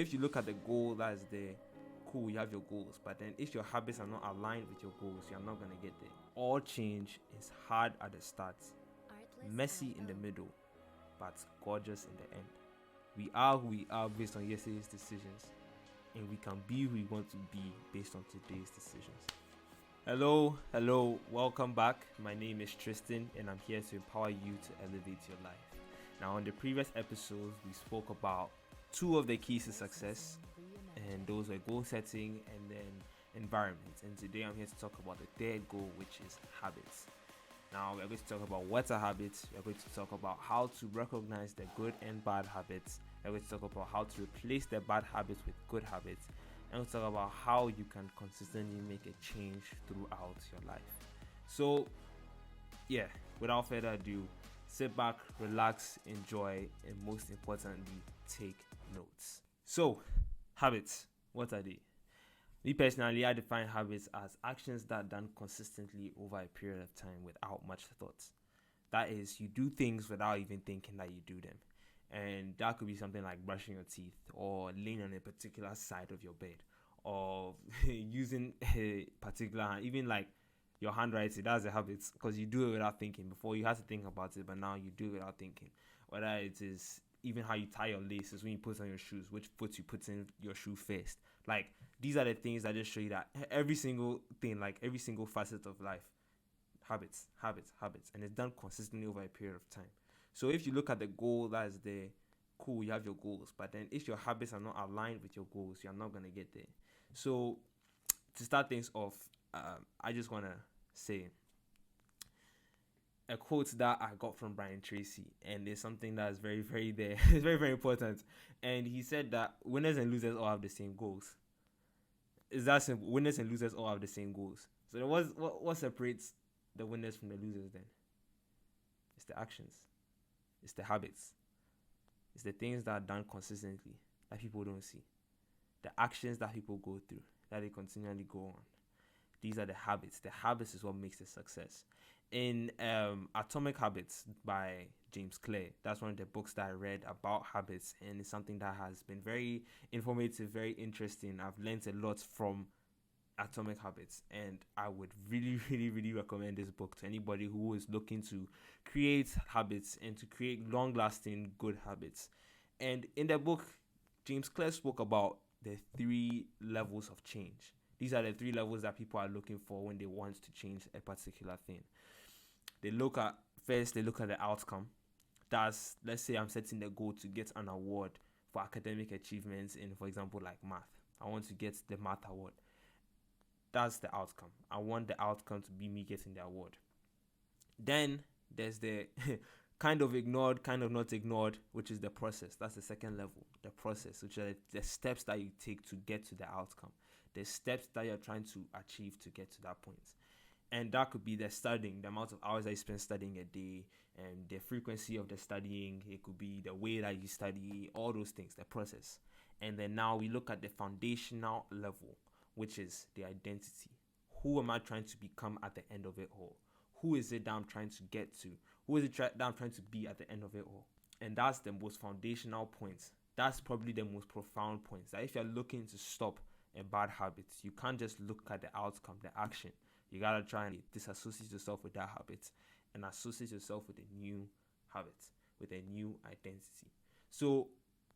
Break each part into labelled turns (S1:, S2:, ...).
S1: If you look at the goal that is there, cool, you have your goals. But then if your habits are not aligned with your goals, you're not gonna get there. All change is hard at the start, messy in the middle, but gorgeous in the end. We are who we are based on yesterday's decisions, and we can be who we want to be based on today's decisions. Hello, welcome back. My name is Tristan, and I'm here to empower you to elevate your life. Now, in the previous episodes, we spoke about two of the keys to success, and those were goal setting and then environment. And today I'm here to talk about the third goal, which is habits. Now, we're going to talk about what are habits. We're going to talk about how to recognize the good and bad habits. We're going to talk about how to replace the bad habits with good habits. And we'll talk about how you can consistently make a change throughout your life. So, yeah, without further ado, sit back, relax, enjoy, and most importantly, take notes. So, habits, what are they? Me personally, I define habits as actions that are done consistently over a period of time without much thought. That is, you do things without even thinking that you do them. And that could be something like brushing your teeth or laying on a particular side of your bed or using a particular, even like your handwriting. That's a habit because you do it without thinking. Before you had to think about it, but now you do it without thinking. Whether it is even how you tie your laces when you put on your shoes, which foot you put in your shoe first. Like, these are the things that just show you that every single thing, like every single facet of life, habits, and it's done consistently over a period of time. So if you look at the goal that is there, cool, you have your goals. But then if your habits are not aligned with your goals, you're not going to get there. So to start things off, I just want to say a quote that I got from Brian Tracy, and it's something that is very, very there. It's very, very important. And he said that winners and losers all have the same goals. It's that simple. Winners and losers all have the same goals. So then what separates the winners from the losers then? It's the actions. It's the habits. It's the things that are done consistently that people don't see. The actions that people go through, that they continually go on. These are the habits. The habits is what makes a success. In Atomic Habits by James Clear, that's one of the books that I read about habits, and it's something that has been very informative, very interesting. I've learned a lot from Atomic Habits, and I would really, really, really recommend this book to anybody who is looking to create habits and to create long-lasting good habits. And in the book, James Clear spoke about the 3 levels of change. These are the 3 levels that people are looking for when they want to change a particular thing. They look at the outcome. That's, let's say I'm setting the goal to get an award for academic achievements in, for example, like math. I want to get the math award. That's the outcome. I want the outcome to be me getting the award. Then there's the kind of ignored, kind of not ignored, which is the process. That's the second level, the process, which are the steps that you take to get to the outcome, the steps that you're trying to achieve to get to that point. And that could be the studying, the amount of hours that you spend studying a day, and the frequency of the studying. It could be the way that you study, all those things, the process. And then now we look at the foundational level, which is the identity. Who am I trying to become at the end of it all? Who is it that I'm trying to get to? Who is it that I'm trying to be at the end of it all? And that's the most foundational point. That's probably the most profound point. That if you're looking to stop a bad habit, you can't just look at the outcome, the action. You gotta try and disassociate yourself with that habit and associate yourself with a new habit, with a new identity. So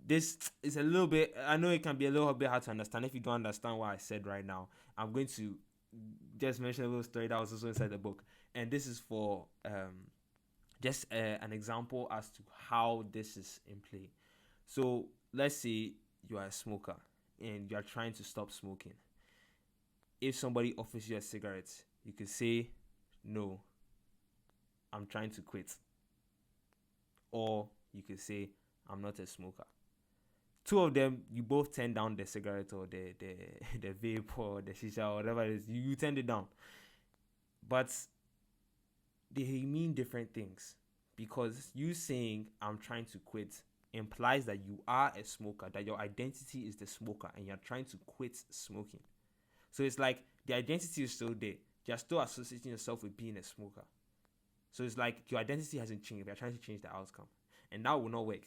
S1: this is a little bit, I know it can be a little bit hard to understand. If you don't understand what I said right now, I'm going to just mention a little story that was also inside the book. And this is for just an example as to how this is in play. So let's say you are a smoker and you are trying to stop smoking. If somebody offers you a cigarette, you could say, no, I'm trying to quit. Or you could say, I'm not a smoker. Two of them, you both turn down the cigarette or the vape or the shisha or whatever it is. You turn it down. But they mean different things. Because you saying, I'm trying to quit, implies that you are a smoker, that your identity is the smoker, and you're trying to quit smoking. So it's like the identity is still there. You're still associating yourself with being a smoker. So it's like your identity hasn't changed. You're trying to change the outcome. And that will not work.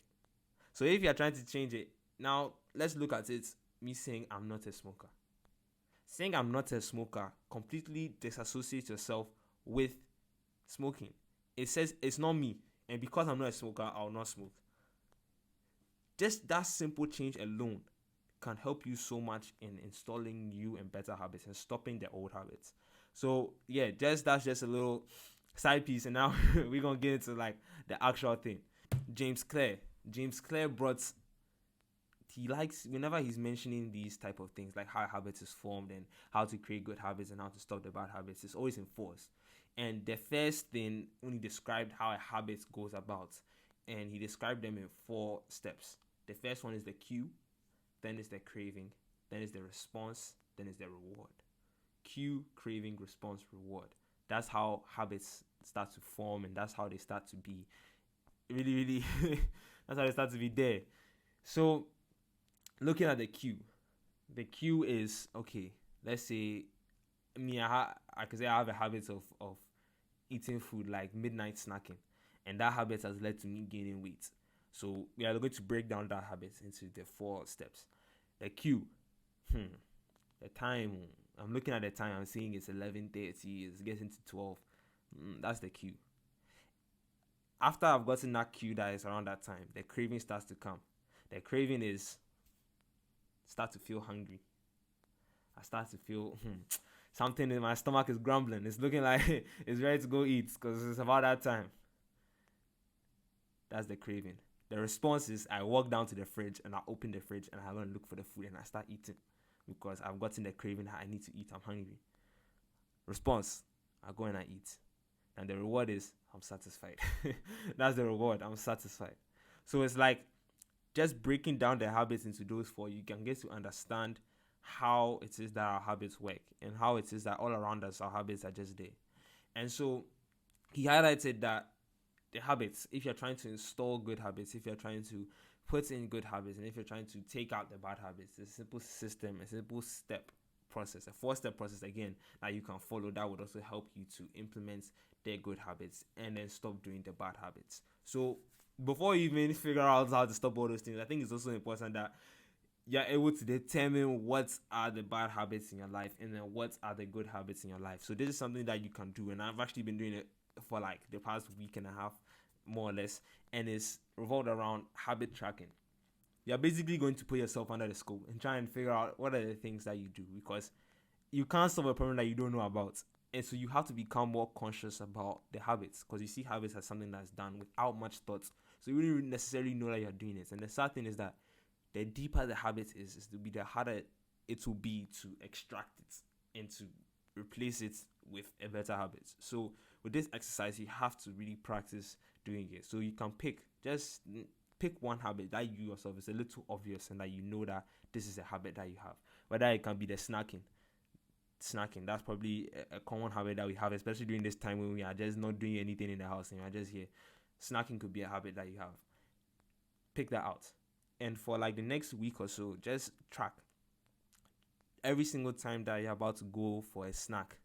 S1: So if you're trying to change it, Now, let's look at it. Me saying I'm not a smoker. Saying I'm not a smoker completely disassociates yourself with smoking. It says it's not me, and because I'm not a smoker, I'll not smoke. Just that simple change alone can help you so much in installing new and better habits and stopping the old habits. So yeah, that's just a little side piece, and now we're gonna get into like the actual thing. James Clear. James Clear brought, he likes, whenever he's mentioning these type of things like how habits is formed and how to create good habits and how to stop the bad habits, it's always enforced. And the first thing, when he described how a habit goes about, and he described them in 4 steps. The first one is the cue, then is the craving, then is the response, then is the reward. Cue, craving, response, reward. That's how habits start to form, and that's how they start to be really, really that's how they start to be there. So looking at the cue is, okay, let's say me, I could say I have a habit of eating food like midnight snacking, and that habit has led to me gaining weight. So we are going to break down that habit into the 4 steps. The cue, the time. I'm looking at the time. I'm seeing it's 11:30. It's getting to 12. That's the cue. After I've gotten that cue that is around that time, the craving starts to come. The craving is start to feel hungry. I start to feel something in my stomach is grumbling. It's looking like it's ready to go eat because it's about that time. That's the craving. The response is I walk down to the fridge and I open the fridge and I go and look for the food and I start eating because I've gotten the craving that I need to eat. I'm hungry. Response, I go and I eat. And the reward is I'm satisfied. That's the reward. I'm satisfied. So it's like just breaking down the habits into those 4, you can get to understand how it is that our habits work and how it is that all around us our habits are just there. And so he highlighted that the habits, if you're trying to install good habits, if you're trying to put in good habits, and if you're trying to take out the bad habits, it's a simple system, a simple step process, a 4-step process again that you can follow that would also help you to implement their good habits and then stop doing the bad habits. So before you even figure out how to stop all those things, I think it's also important that you're able to determine what are the bad habits in your life and then what are the good habits in your life. So this is something that you can do, and I've actually been doing it for like the past week and a half, more or less, and it's revolved around habit tracking. You're basically going to put yourself under the scope and try and figure out what are the things that you do, because you can't solve a problem that you don't know about. And so you have to become more conscious about the habits, because you see habits as something that's done without much thought. So you wouldn't necessarily know that you're doing it. And the sad thing is that the deeper the habit is to be, the harder it will be to extract it and to replace it with a better habit. So with this exercise, you have to really practice doing it. So you can pick one habit that you yourself is a little obvious and that you know that this is a habit that you have. Whether it can be the snacking, that's probably a common habit that we have, especially during this time when we are just not doing anything in the house and we are just here. Snacking could be a habit that you have. Pick that out, and for like the next week or so, just track every single time that you're about to go for a snack.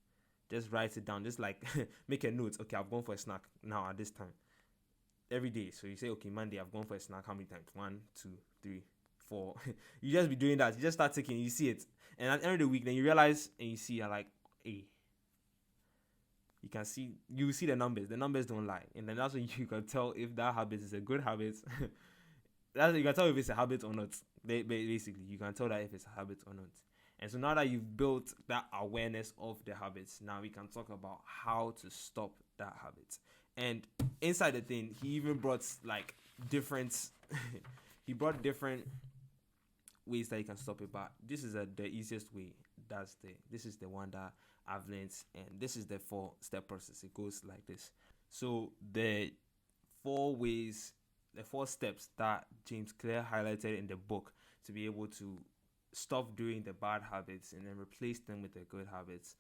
S1: Just write it down. Just like make a note. Okay, I've gone for a snack now at this time. Every day. So you say, okay, Monday I've gone for a snack. How many times? 1, 2, 3, 4. You just be doing that. You just start taking. You see it, and at the end of the week, then you realize and you see, you're like, hey. You see the numbers. The numbers don't lie, and then that's when you can tell if that habit is a good habit. You can tell if it's a habit or not. Basically, you can tell that if it's a habit or not. And so now that you've built that awareness of the habits, now we can talk about how to stop that habit. And inside the thing, he even brought like different he brought different ways that you can stop it. But this is the easiest way. This is the one that I've learned, and this is the 4-step process. It goes like this. So the 4 steps that James Clear highlighted in the book to be able to stop doing the bad habits and then replace them with the good habits,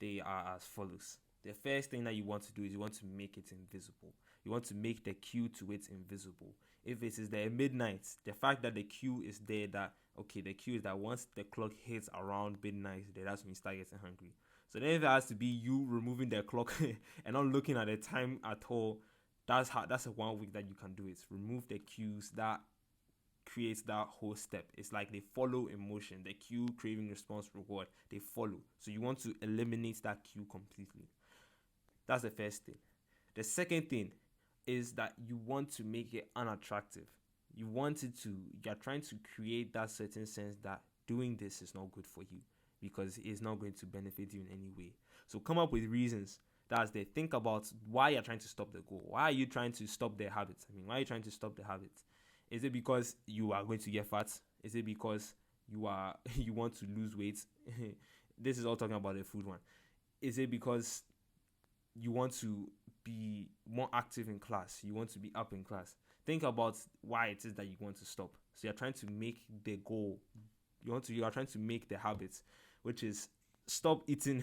S1: they are as follows. The first thing that you want to do is you want to make it invisible. You want to make the cue to it invisible. If it is the midnight, the fact that the cue is there, that okay, the cue is that once the clock hits around midnight, that's when you start getting hungry. So then if it has to be you removing the clock and not looking at the time at all, that's a 1 week that you can do it. Remove the cues that creates that whole step. It's like they follow emotion, the cue, craving, response, reward. They follow. So you want to eliminate that cue completely. That's the first thing. The second thing is that you want to make it unattractive. You're trying to create that certain sense that doing this is not good for you because it's not going to benefit you in any way. So come up with reasons. That's the think about why you're trying to stop the goal. Why are you trying to stop the habits? Why are you trying to stop the habits? Is it because you are going to get fat? Is it because you want to lose weight? This is all talking about the food one. Is it because you want to be more active in class? You want to be up in class? Think about why it is that you want to stop. So you're trying to make the goal. You are trying to make the habits, which is stop eating,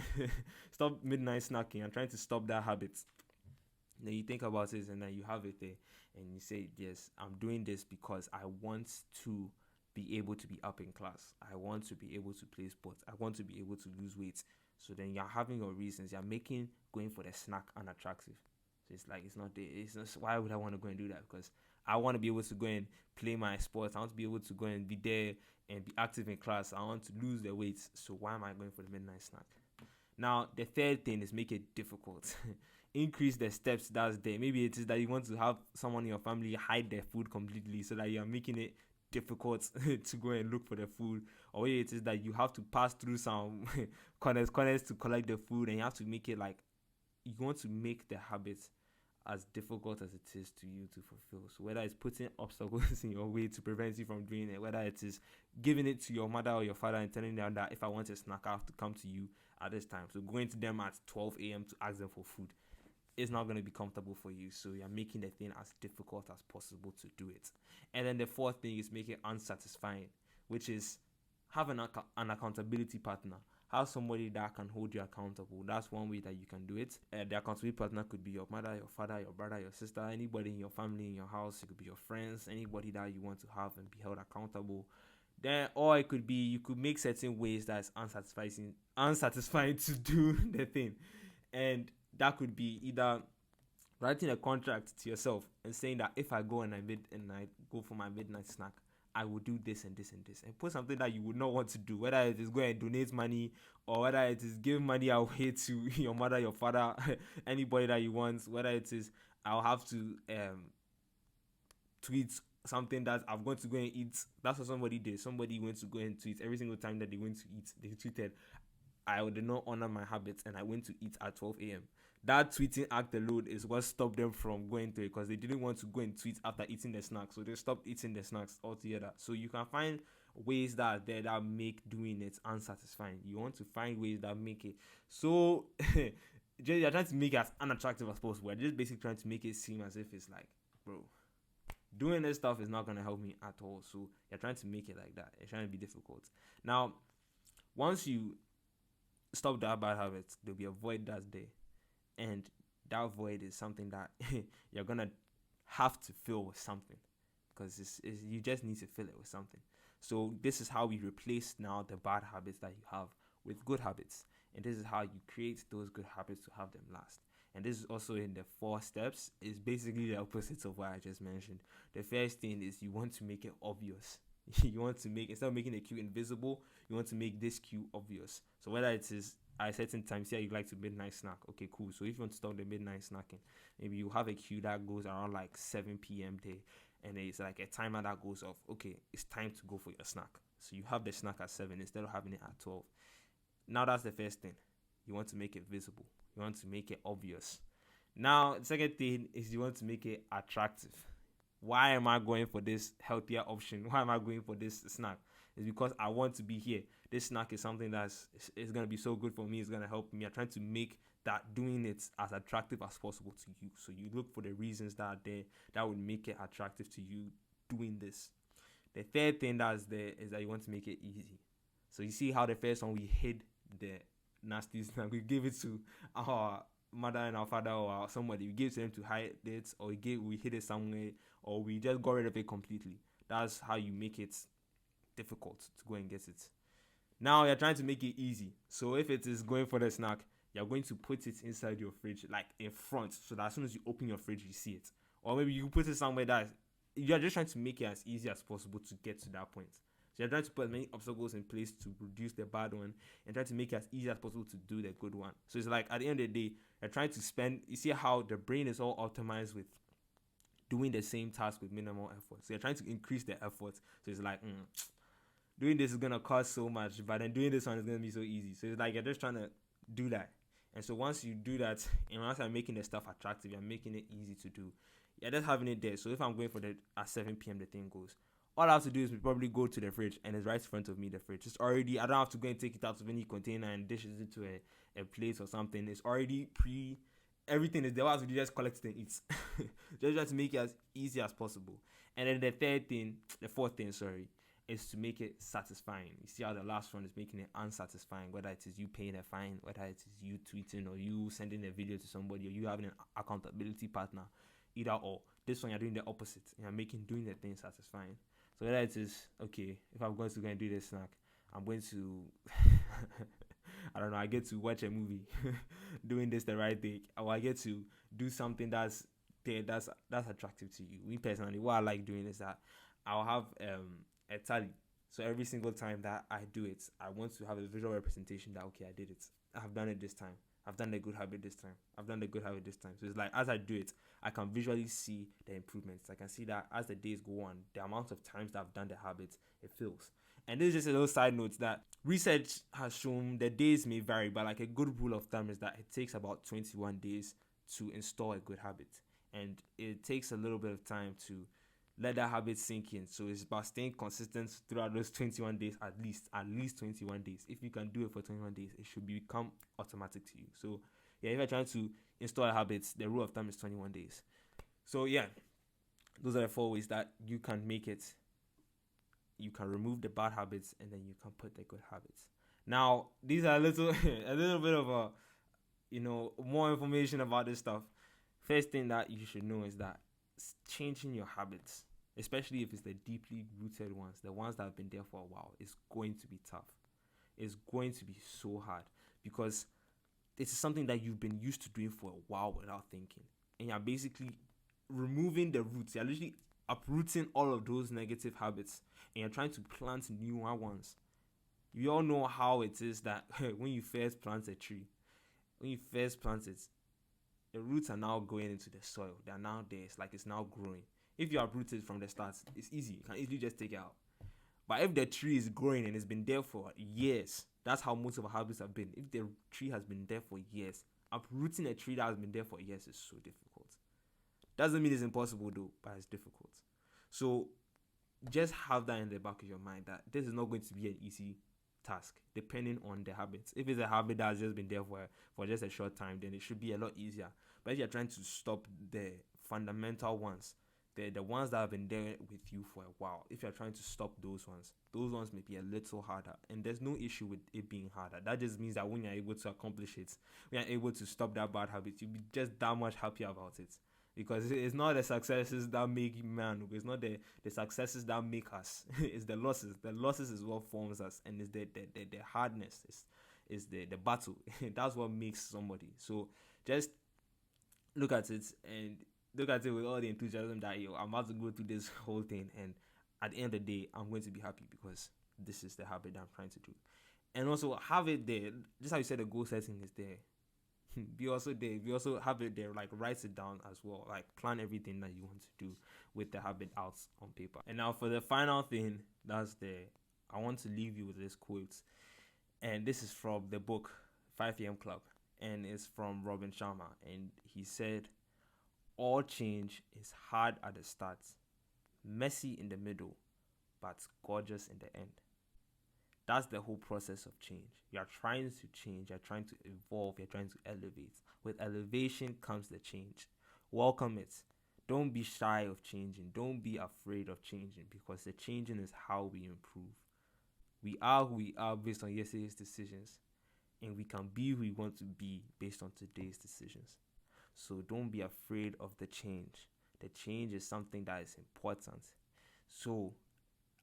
S1: stop midnight snacking. I'm trying to stop that habit. Then you think about it and then you have it there and you say, yes, I'm doing this because I want to be able to be up in class. I want to be able to play sports. I want to be able to lose weight. So then you're having your reasons. You're making going for the snack unattractive. So it's like, it's not there. It's not, why would I want to go and do that? Because I want to be able to go and play my sports. I want to be able to go and be there and be active in class. I want to lose the weight. So why am I going for the midnight snack? Now, the third thing is make it difficult. Increase the steps that's there. Maybe it is that you want to have someone in your family hide their food completely so that you're making it difficult to go and look for the food. Or maybe it is that you have to pass through some corners to collect the food, and you have to make it like you want to make the habits as difficult as it is to you to fulfill. So whether it's putting obstacles in your way to prevent you from doing it, whether it is giving it to your mother or your father and telling them that if I want a snack, I have to come to you at this time. So going to them at 12 a.m. to ask them for food is not going to be comfortable for you. So you're making the thing as difficult as possible to do it. And then the fourth thing is make it unsatisfying, which is have an accountability partner. Have somebody that can hold you accountable. That's one way that you can do it. The accountability partner could be your mother, your father, your brother, your sister, anybody in your family, in your house. It could be your friends, anybody that you want to have and be held accountable. Then, or it could be you could make certain ways that's unsatisfying to do the thing, and that could be either writing a contract to yourself and saying that if I go and I go for my midnight snack, I will do this and this and this, and put something that you would not want to do, whether it is go and donate money or whether it is give money away to your mother, your father, anybody that you want, whether it is I'll have to tweet something that I'm going to go and eat. That's what somebody did. Somebody went to go and tweet every single time that they went to eat. They tweeted, I did not honor my habits and I went to eat at 12 a.m. That tweeting act alone is what stopped them from going to it, because they didn't want to go and tweet after eating the snacks. So they stopped eating the snacks altogether. So you can find ways that are there that make doing it unsatisfying. You want to find ways that make it so you're trying to make it as unattractive as possible. You're just basically trying to make it seem as if it's like, bro, doing this stuff is not going to help me at all. So you're trying to make it like that. You're trying to be difficult. Now, once you stop that bad habit, there'll be a void that's there. And that void is something that you're going to have to fill with something, because you just need to fill it with something. So this is how we replace now the bad habits that you have with good habits. And this is how you create those good habits to have them last. And this is also in the 4 steps. It's basically the opposite of what I just mentioned. The first thing is you want to make it obvious. You want to make, instead of making the cue invisible, you want to make this cue obvious. So whether it is at a certain time, say you like to midnight snack, okay, cool. So if you want to stop the midnight snacking, maybe you have a cue that goes around like 7 p.m. there, and it's like a timer that goes off. Okay, it's time to go for your snack. So you have the snack at 7 instead of having it at 12. Now that's the first thing. You want to make it visible. You want to make it obvious. Now the second thing is you want to make it attractive. Why am I going for this healthier option? Why am I going for this snack? It's because I want to be here. This snack is something that's it's going to be so good for me. It's going to help me. I'm trying to make that doing it as attractive as possible to you. So you look for the reasons that are there that would make it attractive to you doing this. The third thing that's there is that you want to make it easy. So you see how the first one we hid the nasty snack. We gave it to our mother and our father or somebody. We gave it to them to hide it, or we hid it somewhere, or we just got rid of it completely. That's how you make it difficult to go and get it. Now you're trying to make it easy. So if it is going for the snack, you're going to put it inside your fridge, like in front, so that as soon as you open your fridge, you see it. Or maybe you put it somewhere that you're just trying to make it as easy as possible to get to that point. So you're trying to put as many obstacles in place to reduce the bad one and try to make it as easy as possible to do the good one. So it's like at the end of the day, you're trying to spend, you see how the brain is all optimized with doing the same task with minimal effort. So you're trying to increase the effort. So it's like, doing this is going to cost so much, but then doing this one is going to be so easy. So it's like you're just trying to do that. And so once you do that, and once you're making the stuff attractive, you're making it easy to do. You're just having it there. So if I'm going for the at 7 p.m. the thing goes. All I have to do is probably go to the fridge, and it's right in front of me, the fridge. It's already, I don't have to go and take it out of any container and dish it into a plate or something. It's already everything is there. I have to just collect it and eat. Just try to make it as easy as possible. And then the fourth thing, is to make it satisfying. You see how the last one is making it unsatisfying, whether it is you paying a fine, whether it is you tweeting or you sending a video to somebody or you having an accountability partner, either or. This one you're doing the opposite. You're doing the thing satisfying. So whether it is, okay, if I'm going to go and do this snack, I'm going to, I don't know, I get to watch a movie doing this the right thing, or I get to do something that's attractive to you. Me personally, what I like doing is that I'll have a tally. So every single time that I do it, I want to have a visual representation that, okay, I did it. I've done it this time. I've done the good habit this time. I've done the good habit this time. So it's like as I do it, I can visually see the improvements. I can see that as the days go on, the amount of times that I've done the habit, it feels. And this is just a little side note that research has shown the days may vary, but like a good rule of thumb is that it takes about 21 days to install a good habit. And it takes a little bit of time to let that habit sink in. So it's about staying consistent throughout those 21 days, at least 21 days. If you can do it for 21 days, it should become automatic to you. So yeah, if you're trying to install habits, the rule of thumb is 21 days. So yeah, those are the 4 ways that you can make it. You can remove the bad habits and then you can put the good habits. Now, these are a little bit of more information about this stuff. First thing that you should know is that changing your habits, especially if it's the deeply rooted ones, the ones that have been there for a while, is going to be tough. It's going to be so hard because this is something that you've been used to doing for a while without thinking. And you're basically removing the roots. You're literally uprooting all of those negative habits and you're trying to plant newer ones. We all know how it is that when you first plant a tree, it, the roots are now going into the soil. They are now there. It's like it's now growing. If you uproot it from the start, it's easy. You can easily just take it out. But if the tree is growing and it's been there for years, that's how most of our habits have been. If the tree has been there for years, uprooting a tree that has been there for years is so difficult. Doesn't mean it's impossible though, but it's difficult. So just have that in the back of your mind that this is not going to be an easy task depending on the habits. If it's a habit that has just been there for just a short time, then it should be a lot easier. But if you're trying to stop the fundamental ones, the ones that have been there with you for a while, if you're trying to stop those ones may be a little harder. And there's no issue with it being harder. That just means that when you're able to accomplish it, when you're able to stop that bad habit, you'll be just that much happier about it. Because it's not the successes that make man. It's not the successes that make us. It's the losses. The losses is what forms us, and it's the hardness. Is the battle. That's what makes somebody. So just look at it with all the enthusiasm that I'm about to go through this whole thing, and at the end of the day, I'm going to be happy because this is the habit that I'm trying to do. And also have it there. Just how you said the goal setting is there. Be also there. We also have it there, like write it down as well. Like plan everything that you want to do with the habit out on paper. And now for the final thing, I want to leave you with this quote. And this is from the book 5 a.m. Club. And it's from Robin Sharma. And he said, all change is hard at the start, messy in the middle, but gorgeous in the end. That's the whole process of change. You're trying to change, you're trying to evolve, you're trying to elevate. With elevation comes the change. Welcome it. Don't be shy of changing. Don't be afraid of changing because the changing is how we improve. We are who we are based on yesterday's decisions, and we can be who we want to be based on today's decisions. So don't be afraid of the change. The change is something that is important. So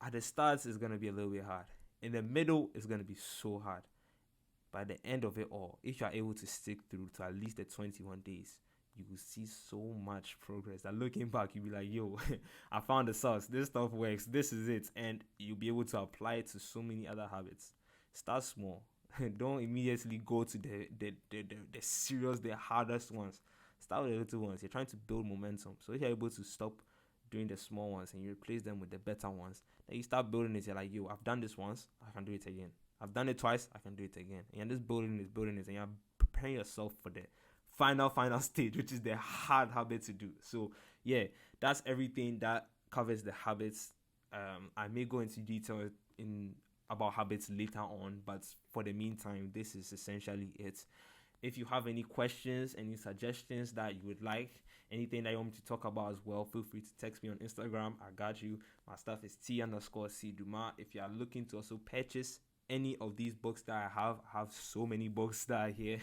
S1: at the start, it's going to be a little bit hard. In the middle, it's going to be so hard. By the end of it all, if you are able to stick through to at least the 21 days, you will see so much progress that looking back, you'll be like, yo, I found the sauce. This stuff works. This is it. And you'll be able to apply it to so many other habits. Start small. Don't immediately go to the serious, the hardest ones. Start with the little ones. You're trying to build momentum. So if you're able to stop doing the small ones and you replace them with the better ones, then you start building it. You're like, yo, I've done this once, I can do it again. I've done it twice, I can do it again. And you're just building it, and you're preparing yourself for the final stage, which is the hard habit to do. So yeah, that's everything that covers the habits. I may go into detail in about habits later on, but for the meantime, this is essentially it. If you have any questions, any suggestions that you would like, anything that you want me to talk about as well, feel free to text me on Instagram. I got you. My stuff is T_C_Dumas. If you are looking to also purchase any of these books that I have so many books that are here.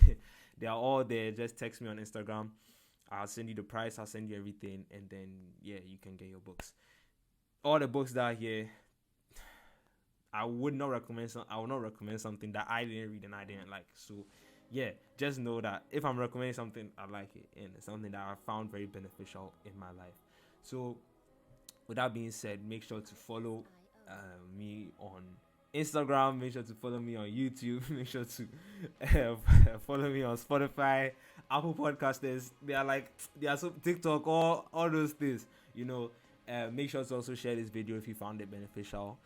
S1: They are all there. Just text me on Instagram. I'll send you the price. I'll send you everything. And then, yeah, you can get your books. All the books that are here, I will not recommend something that I didn't read and I didn't like. So, yeah, just know that if I'm recommending something, I like it. And it's something that I found very beneficial in my life. So, with that being said, make sure to follow me on Instagram. Make sure to follow me on YouTube. Make sure to follow me on Spotify, Apple Podcasters. They are so TikTok, all those things. Make sure to also share this video if you found it beneficial.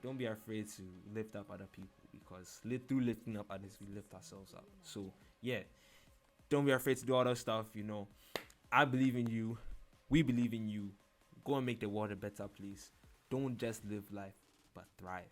S1: Don't be afraid to lift up other people, because through lifting up others, we lift ourselves up. So yeah, don't be afraid to do all that stuff. I believe in you. We believe in you. Go and make the world a better place. Don't just live life, but thrive.